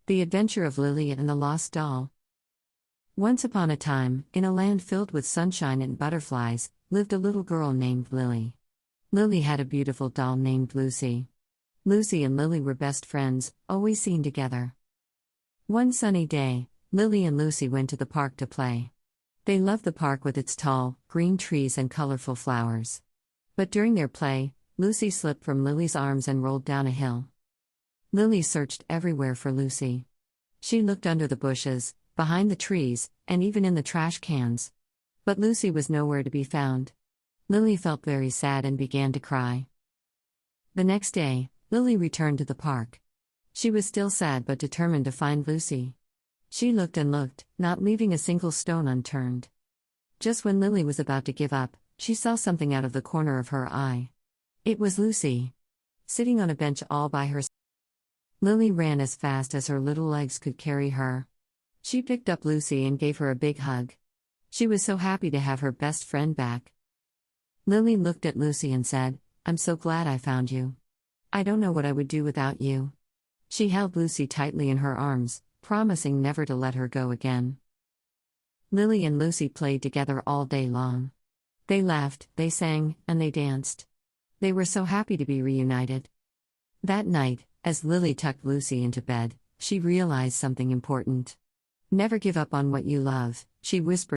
The Adventure of Lily and the Lost Doll. Once upon a time, in a land filled with sunshine and butterflies, lived a little girl named Lily. Lily had a beautiful doll named Lucy. Lucy and Lily were best friends, always seen together. One sunny day, Lily and Lucy went to the park to play. They loved the park with its tall, green trees and colorful flowers. But during their play, Lucy slipped from Lily's arms and rolled down a hill. Lily searched everywhere for Lucy. She looked under the bushes, behind the trees, and even in the trash cans. But Lucy was nowhere to be found. Lily felt very sad and began to cry. The next day, Lily returned to the park. She was still sad but determined to find Lucy. She looked and looked, not leaving a single stone unturned. Just when Lily was about to give up, she saw something out of the corner of her eye. It was Lucy, sitting on a bench all by herself. Lily ran as fast as her little legs could carry her. She picked up Lucy and gave her a big hug. She was so happy to have her best friend back. Lily looked at Lucy and said, "I'm so glad I found you. I don't know what I would do without you." She held Lucy tightly in her arms, promising never to let her go again. Lily and Lucy played together all day long. They laughed, they sang, and they danced. They were so happy to be reunited. That night, as Lily tucked Lucy into bed, she realized something important. "Never give up on what you love," she whispered.